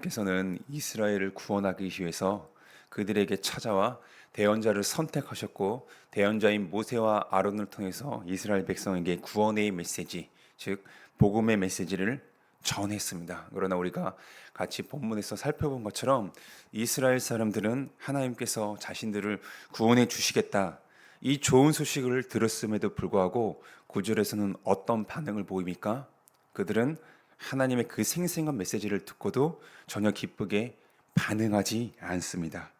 하나님께서는 이스라엘을 구원하기 위해서 그들에게 찾아와 대언자를 선택하셨고 대언자인 모세와 아론을 통해서 이스라엘 백성에게 구원의 메시지, 즉 복음의 메시지를 전했습니다. 그러나 우리가 같이 본문에서 살펴본 것처럼 이스라엘 사람들은 하나님께서 자신들을 구원해 주시겠다, 이 좋은 소식을 들었음에도 불구하고 9절에서는 어떤 반응을 보입니까? 그들은 하나님의 그 생생한 메시지를 듣고도 전혀 기쁘게 반응하지 않습니다.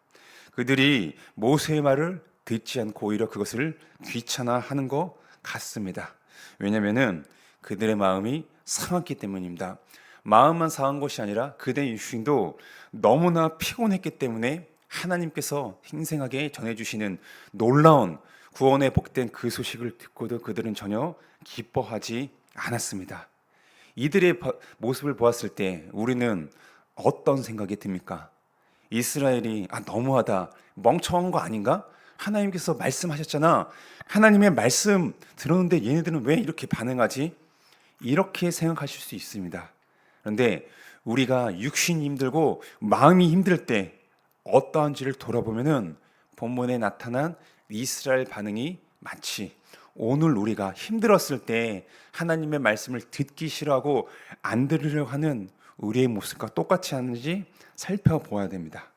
그들이 모세의 말을 듣지 않고 오히려 그것을 귀찮아하는 것 같습니다. 왜냐하면 그들의 마음이 상했기 때문입니다. 마음만 상한 것이 아니라 그들의 육신도 너무나 피곤했기 때문에 하나님께서 생생하게 전해주시는 놀라운 구원에 복된 그 소식을 듣고도 그들은 전혀 기뻐하지 않았습니다. 이들의 모습을 보았을 때 우리는 어떤 생각이 듭니까? 이스라엘이 너무하다, 멍청한 거 아닌가? 하나님께서 말씀하셨잖아. 하나님의 말씀 들었는데 얘네들은 왜 이렇게 반응하지? 이렇게 생각하실 수 있습니다. 그런데 우리가 육신이 힘들고 마음이 힘들 때 어떠한지를 돌아보면은 본문에 나타난 이스라엘 반응이 마치 오늘 우리가 힘들었을 때 하나님의 말씀을 듣기 싫어하고 안 들으려 하는 우리의 모습과 똑같이 하는지 살펴보아야 됩니다.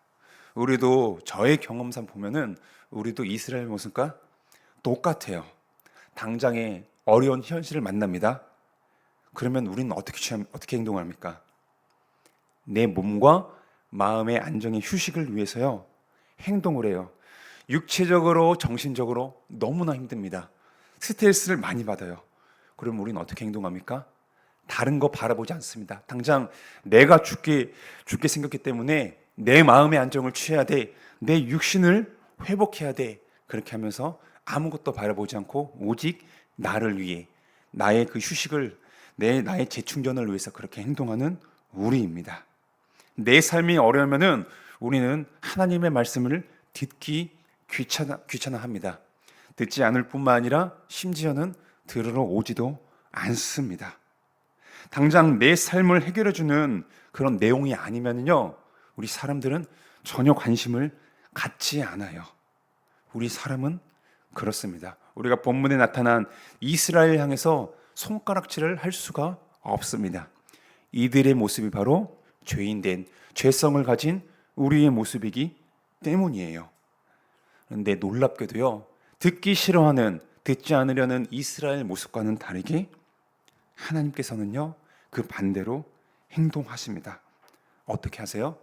우리도 저의 경험상 보면은 우리도 이스라엘 모습과 똑같아요. 당장에 어려운 현실을 만납니다. 그러면 우리는 어떻게 행동합니까? 내 몸과 마음의 안정의 휴식을 위해서요 행동을 해요. 육체적으로 정신적으로 너무나 힘듭니다. 스트레스를 많이 받아요. 그럼 우리는 어떻게 행동합니까? 다른 거 바라보지 않습니다. 당장 내가 죽게 생겼기 때문에 내 마음의 안정을 취해야 돼. 내 육신을 회복해야 돼. 그렇게 하면서 아무것도 바라보지 않고 오직 나를 위해, 나의 그 휴식을, 나의 재충전을 위해서 그렇게 행동하는 우리입니다. 내 삶이 어려우면은 우리는 하나님의 말씀을 듣기 귀찮아합니다. 듣지 않을 뿐만 아니라 심지어는 들으러 오지도 않습니다. 당장 내 삶을 해결해주는 그런 내용이 아니면요, 우리 사람들은 전혀 관심을 갖지 않아요. 우리 사람은 그렇습니다. 우리가 본문에 나타난 이스라엘 향해서 손가락질을 할 수가 없습니다. 이들의 모습이 바로 죄인된, 죄성을 가진 우리의 모습이기 때문이에요. 그런데 놀랍게도요, 듣기 싫어하는, 듣지 않으려는 이스라엘 모습과는 다르게 하나님께서는요 그 반대로 행동하십니다. 어떻게 하세요?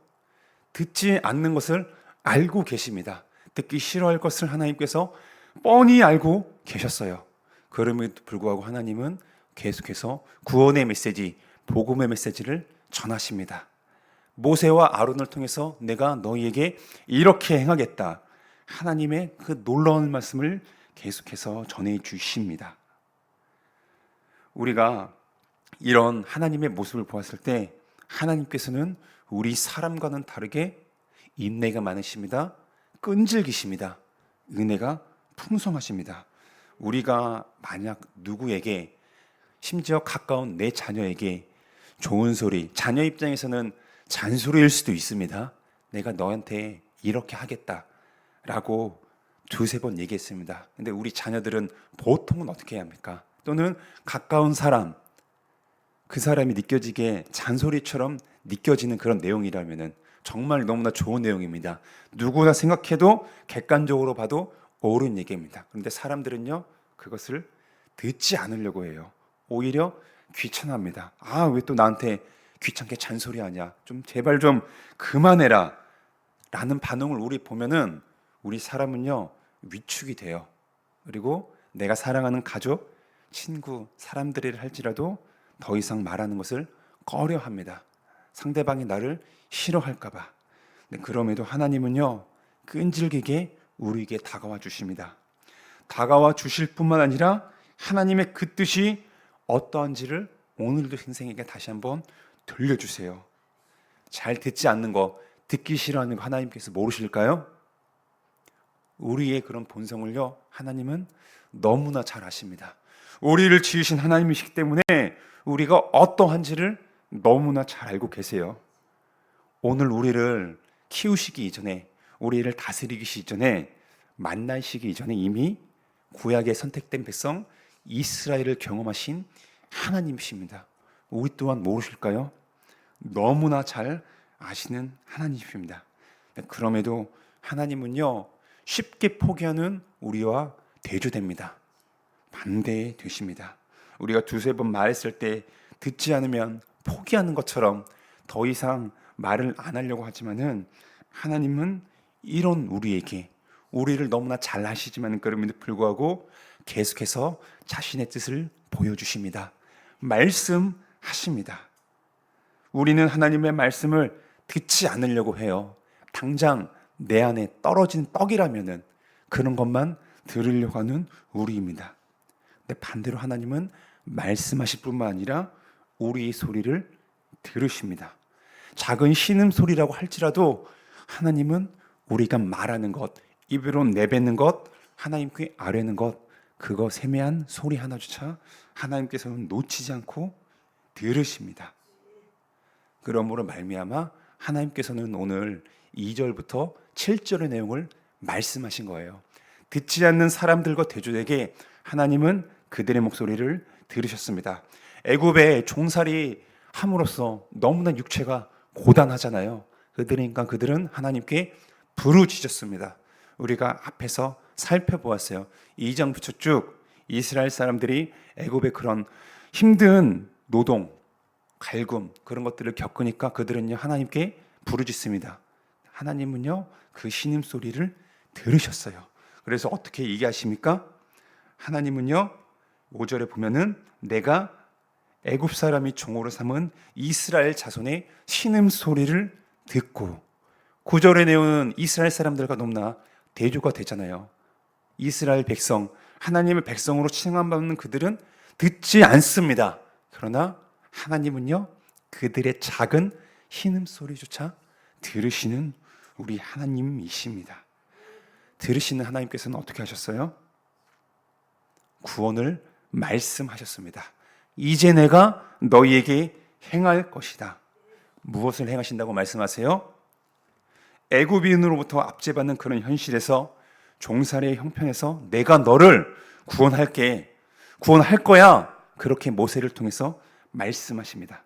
듣지 않는 것을 알고 계십니다. 듣기 싫어할 것을 하나님께서 뻔히 알고 계셨어요. 그럼에도 불구하고 하나님은 계속해서 구원의 메시지, 복음의 메시지를 전하십니다. 모세와 아론을 통해서 내가 너희에게 이렇게 행하겠다, 하나님의 그 놀라운 말씀을 계속해서 전해 주십니다. 우리가 이런 하나님의 모습을 보았을 때 하나님께서는 우리 사람과는 다르게 인내가 많으십니다. 끈질기십니다. 은혜가 풍성하십니다. 우리가 만약 누구에게, 심지어 가까운 내 자녀에게 좋은 소리, 자녀 입장에서는 잔소리일 수도 있습니다. 내가 너한테 이렇게 하겠다 라고 두세 번 얘기했습니다. 근데 우리 자녀들은 보통은 어떻게 해야 합니까? 또는 가까운 사람, 그 사람이 느껴지게 잔소리처럼 느껴지는 그런 내용이라면 정말 너무나 좋은 내용입니다. 누구나 생각해도 객관적으로 봐도 옳은 얘기입니다. 그런데 사람들은요 그것을 듣지 않으려고 해요. 오히려 귀찮아합니다. 왜 또 나한테 귀찮게 잔소리하냐, 좀 제발 좀 그만해라 라는 반응을 우리 보면은 우리 사람은요 위축이 돼요. 그리고 내가 사랑하는 가족, 친구, 사람들이라 할지라도 더 이상 말하는 것을 꺼려합니다. 상대방이 나를 싫어할까 봐. 그럼에도 하나님은요 끈질기게 우리에게 다가와 주십니다. 다가와 주실 뿐만 아니라 하나님의 그 뜻이 어떠한지를 오늘도 생생하게 다시 한번 들려주세요. 잘 듣지 않는 거, 듣기 싫어하는 거 하나님께서 모르실까요? 우리의 그런 본성을요 하나님은 너무나 잘 아십니다. 우리를 지으신 하나님이시기 때문에 우리가 어떠한지를 너무나 잘 알고 계세요. 오늘 우리를 키우시기 이전에, 우리를 다스리기 이전에, 만나시기 이전에 이미 구약에 선택된 백성 이스라엘을 경험하신 하나님이십니다. 우리 또한 모르실까요? 너무나 잘 아시는 하나님이십니다. 그럼에도 하나님은요, 쉽게 포기하는 우리와 대조됩니다. 반대 되십니다. 우리가 두세 번 말했을 때 듣지 않으면 포기하는 것처럼 더 이상 말을 안 하려고 하지만은, 하나님은 이런 우리에게, 우리를 너무나 잘 아시지만 그럼에도 불구하고 계속해서 자신의 뜻을 보여주십니다. 말씀하십니다. 우리는 하나님의 말씀을 듣지 않으려고 해요. 당장 내 안에 떨어진 떡이라면은 그런 것만 들으려고 하는 우리입니다. 근데 반대로 하나님은 말씀하실 뿐만 아니라 우리의 소리를 들으십니다. 작은 신음소리라고 할지라도 하나님은 우리가 말하는 것, 입으로 내뱉는 것, 하나님께 아뢰는 것, 그거 세미한 소리 하나조차 하나님께서는 놓치지 않고 들으십니다. 그러므로 말미암아 하나님께서는 오늘 2절부터 7절의 내용을 말씀하신 거예요. 듣지 않는 사람들과 대조되게 하나님은 그들의 목소리를 들으셨습니다. 애굽에 종살이 함으로써 너무나 육체가 고단하잖아요. 그들은 하나님께 부르짖었습니다. 우리가 앞에서 살펴보았어요. 2장부터 쭉 이스라엘 사람들이 애굽의 그런 힘든 노동, 갈굼 그런 것들을 겪으니까 그들은요 하나님께 부르짖습니다. 하나님은요 그 신음소리를 들으셨어요. 그래서 어떻게 얘기하십니까? 하나님은요 5절에 보면은 내가 애굽 사람이 종으로 삼은 이스라엘 자손의 신음소리를 듣고, 9절의 내용은 이스라엘 사람들과 너무나 대조가 되잖아요. 이스라엘 백성, 하나님의 백성으로 칭함받는 그들은 듣지 않습니다. 그러나 하나님은요 그들의 작은 신음소리조차 들으시는 우리 하나님이십니다. 들으시는 하나님께서는 어떻게 하셨어요? 구원을 말씀하셨습니다. 이제 내가 너희에게 행할 것이다. 무엇을 행하신다고 말씀하세요? 애굽인으로부터 압제받는 그런 현실에서, 종살이의 형편에서 내가 너를 구원할게, 구원할 거야, 그렇게 모세를 통해서 말씀하십니다.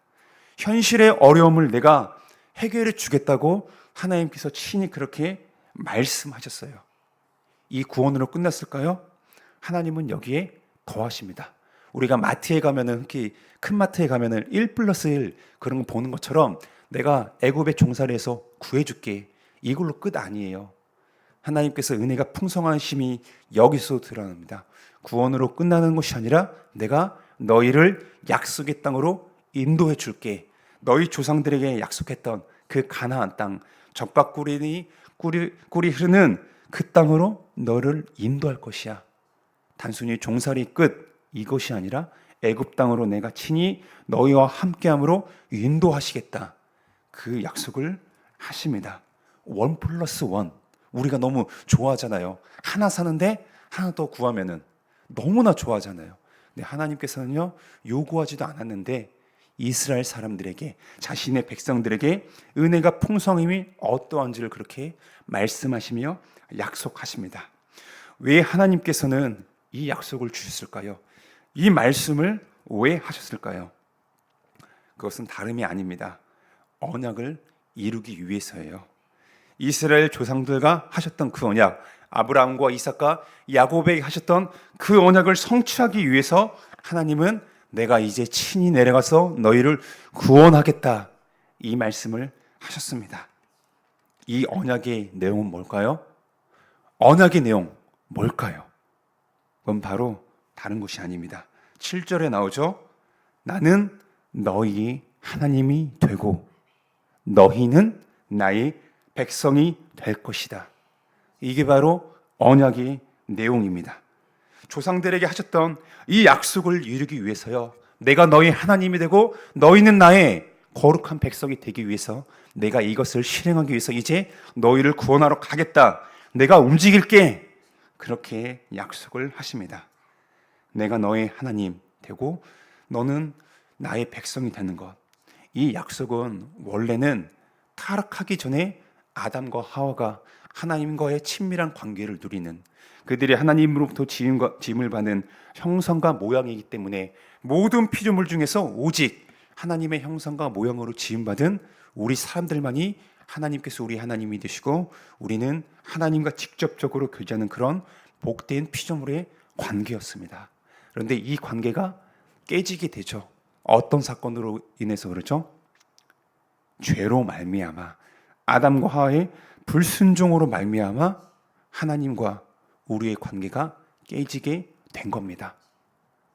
현실의 어려움을 내가 해결해 주겠다고 하나님께서 친히 그렇게 말씀하셨어요. 이 구원으로 끝났을까요? 하나님은 여기에 더하십니다. 우리가 마트에 가면은, 특히 큰 마트에 가면은 1+1 그런 거 보는 것처럼 내가 애굽의 종살이에서 구해줄게, 이걸로 끝 아니에요. 하나님께서 은혜가 풍성하심이 여기서 드러납니다. 구원으로 끝나는 것이 아니라 내가 너희를 약속의 땅으로 인도해 줄게. 너희 조상들에게 약속했던 그 가나안 땅, 적박꿀이 꿀이 흐르는 그 땅으로 너를 인도할 것이야. 단순히 종살이 끝 이것이 아니라 애굽 땅으로 내가 친히 너희와 함께함으로 인도하시겠다. 그 약속을 하십니다. 1+1. 우리가 너무 좋아하잖아요. 하나 사는데 하나 더 구하면은 너무나 좋아하잖아요. 근데 하나님께서는요 요구하지도 않았는데 이스라엘 사람들에게, 자신의 백성들에게 은혜가 풍성함이 어떠한지를 그렇게 말씀하시며 약속하십니다. 왜 하나님께서는 이 약속을 주셨을까요? 이 말씀을 왜 하셨을까요? 그것은 다름이 아닙니다. 언약을 이루기 위해서예요. 이스라엘 조상들과 하셨던 그 언약, 아브라함과 이삭과 야곱에게 하셨던 그 언약을 성취하기 위해서 하나님은 내가 이제 친히 내려가서 너희를 구원하겠다, 이 말씀을 하셨습니다. 이 언약의 내용은 뭘까요? 언약의 내용 뭘까요? 그건 바로 다른 것이 아닙니다. 7절에 나오죠. 나는 너희 하나님이 되고 너희는 나의 백성이 될 것이다. 이게 바로 언약의 내용입니다. 조상들에게 하셨던 이 약속을 이루기 위해서요, 내가 너희 하나님이 되고 너희는 나의 거룩한 백성이 되기 위해서 내가 이것을 실행하기 위해서 이제 너희를 구원하러 가겠다, 내가 움직일게, 그렇게 약속을 하십니다. 내가 너의 하나님 되고 너는 나의 백성이 되는 것, 이 약속은 원래는 타락하기 전에 아담과 하와가 하나님과의 친밀한 관계를 누리는, 그들이 하나님으로부터 지음을 받은 형상과 모양이기 때문에 모든 피조물 중에서 오직 하나님의 형상과 모양으로 지음받은 우리 사람들만이 하나님께서 우리 하나님이 되시고 우리는 하나님과 직접적으로 교제하는 그런 복된 피조물의 관계였습니다. 그런데 이 관계가 깨지게 되죠. 어떤 사건으로 인해서 그렇죠? 죄로 말미암아, 아담과 하와의 불순종으로 말미암아 하나님과 우리의 관계가 깨지게 된 겁니다.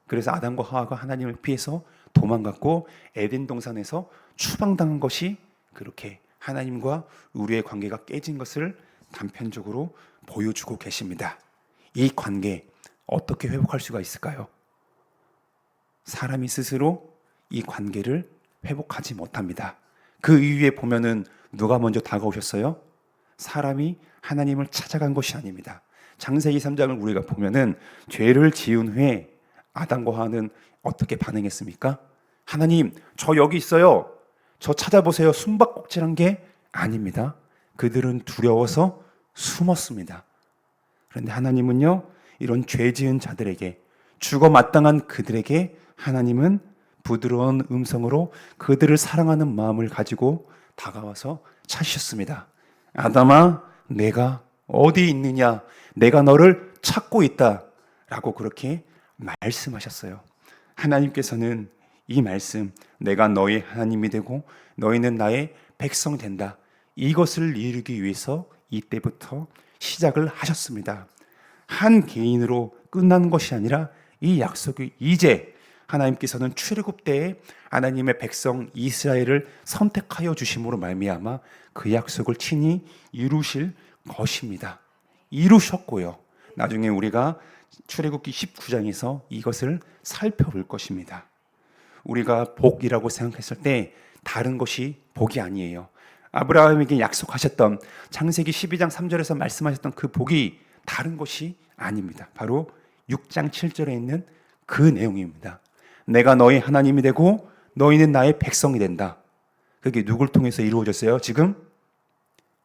그래서 아담과 하와가 하나님을 피해서 도망갔고 에덴 동산에서 추방당한 것이 그렇게 하나님과 우리의 관계가 깨진 것을 단편적으로 보여주고 계십니다. 이 관계 어떻게 회복할 수가 있을까요? 사람이 스스로 이 관계를 회복하지 못합니다. 그 이유에 보면은 누가 먼저 다가오셨어요? 사람이 하나님을 찾아간 것이 아닙니다. 창세기 3장을 우리가 보면은 죄를 지은 후에 아담과 하와는 어떻게 반응했습니까? 하나님, 저 여기 있어요. 저 찾아보세요. 숨바꼭질한 게 아닙니다. 그들은 두려워서 숨었습니다. 그런데 하나님은요, 이런 죄 지은 자들에게, 죽어 마땅한 그들에게 하나님은 부드러운 음성으로 그들을 사랑하는 마음을 가지고 다가와서 찾으셨습니다. 아담아, 내가 어디 있느냐? 내가 너를 찾고 있다. 라고 그렇게 말씀하셨어요. 하나님께서는 이 말씀, 내가 너희 하나님이 되고 너희는 나의 백성 된다, 이것을 이루기 위해서 이때부터 시작을 하셨습니다. 한 개인으로 끝난 것이 아니라 이 약속이 이제 하나님께서는 출애굽 때에 하나님의 백성 이스라엘을 선택하여 주심으로 말미암아 그 약속을 친히 이루실 것입니다. 이루셨고요. 나중에 우리가 출애굽기 19장에서 이것을 살펴볼 것입니다. 우리가 복이라고 생각했을 때 다른 것이 복이 아니에요. 아브라함에게 약속하셨던 창세기 12장 3절에서 말씀하셨던 그 복이 다른 것이 아닙니다. 바로 6장 7절에 있는 그 내용입니다. 내가 너희 하나님이 되고 너희는 나의 백성이 된다. 그게 누굴 통해서 이루어졌어요? 지금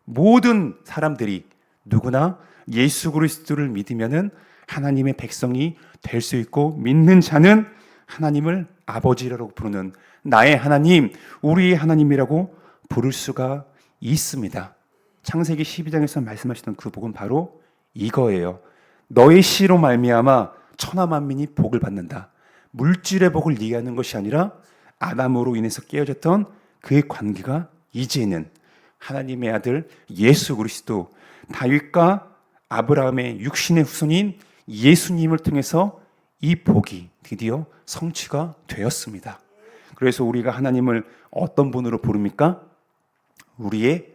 모든 사람들이 누구나 예수 그리스도를 믿으면은 하나님의 백성이 될 수 있고, 믿는 자는 하나님을 아버지라고 부르는 나의 하나님, 우리의 하나님이라고 부를 수가 있습니다. 창세기 12장에서 말씀하셨던 그 복은 바로 이거예요. 너의 씨로 말미암아 천하 만민이 복을 받는다. 물질의 복을 얘기하는 것이 아니라 아담으로 인해서 깨어졌던 그의 관계가 이제는 하나님의 아들 예수 그리스도, 다윗과 아브라함의 육신의 후손인 예수님을 통해서 이 복이 드디어 성취가 되었습니다. 그래서 우리가 하나님을 어떤 분으로 부릅니까? 우리의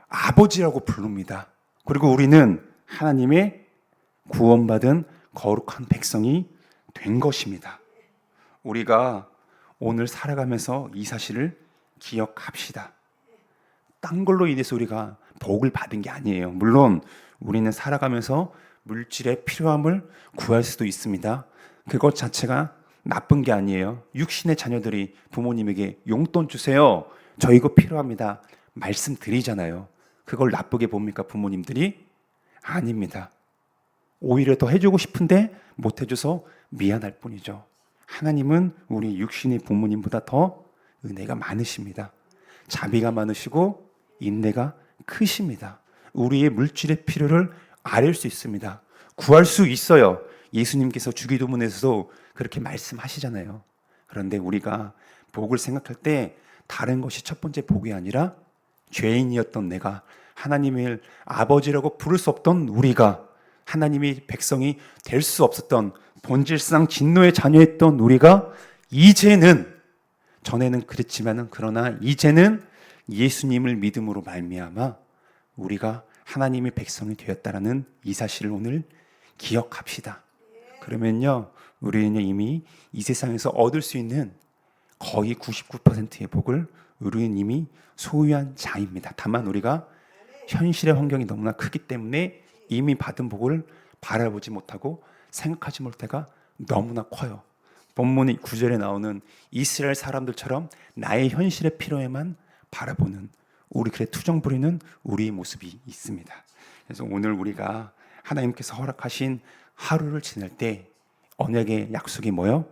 아버지라고 부릅니다. 그리고 우리는 하나님의 구원받은 거룩한 백성이 된 것입니다. 우리가 오늘 살아가면서 이 사실을 기억합시다. 딴 걸로 인해서 우리가 복을 받은 게 아니에요. 물론 우리는 살아가면서 물질의 필요함을 구할 수도 있습니다. 그것 자체가 나쁜 게 아니에요. 육신의 자녀들이 부모님에게 용돈 주세요, 저 이거 필요합니다, 말씀드리잖아요. 그걸 나쁘게 봅니까 부모님들이? 아닙니다. 오히려 더 해주고 싶은데 못 해줘서 미안할 뿐이죠. 하나님은 우리 육신의 부모님보다 더 은혜가 많으십니다. 자비가 많으시고 인내가 크십니다. 우리의 물질의 필요를 아뢰 수 있습니다. 구할 수 있어요. 예수님께서 주기도문에서도 그렇게 말씀하시잖아요. 그런데 우리가 복을 생각할 때 다른 것이 첫 번째 복이 아니라 죄인이었던 내가, 하나님을 아버지라고 부를 수 없던 우리가, 하나님의 백성이 될 수 없었던 본질상 진노의 자녀였던 우리가 이제는, 전에는 그랬지만은 그러나 이제는 예수님을 믿음으로 말미암아 우리가 하나님의 백성이 되었다라는 이 사실을 오늘 기억합시다. 그러면요, 우리는 이미 이 세상에서 얻을 수 있는 거의 99%의 복을 우리는 이미 소유한 자입니다. 다만 우리가 현실의 환경이 너무나 크기 때문에 이미 받은 복을 바라보지 못하고 생각하지 못할 때가 너무나 커요. 본문의 9절에 나오는 이스라엘 사람들처럼 나의 현실의 필요에만 바라보는 우리 그래 투정 부리는 우리의 모습이 있습니다. 그래서 오늘 우리가 하나님께서 허락하신 하루를 지낼 때 언약의 약속이 뭐예요?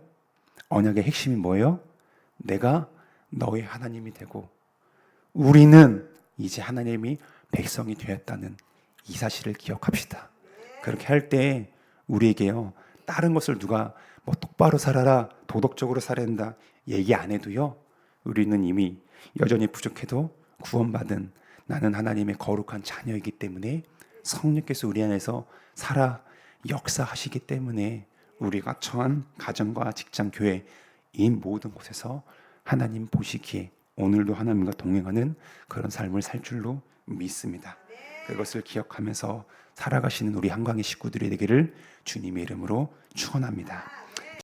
언약의 핵심이 뭐예요? 내가 너의 하나님이 되고 우리는 이제 하나님이 백성이 되었다는 이 사실을 기억합시다. 그렇게 할 때 우리에게요, 다른 것을 누가 뭐 똑바로 살아라, 도덕적으로 살아야 된다 얘기 안 해도요, 우리는 이미 여전히 부족해도 구원받은 나는 하나님의 거룩한 자녀이기 때문에 성령께서 우리 안에서 살아 역사하시기 때문에 우리가 처한 가정과 직장, 교회 이 모든 곳에서 하나님 보시기에 오늘도 하나님과 동행하는 그런 삶을 살 줄로 믿습니다. 그것을 기억하면서 살아가시는 우리 한광의 식구들이 되기를 주님의 이름으로 축원합니다.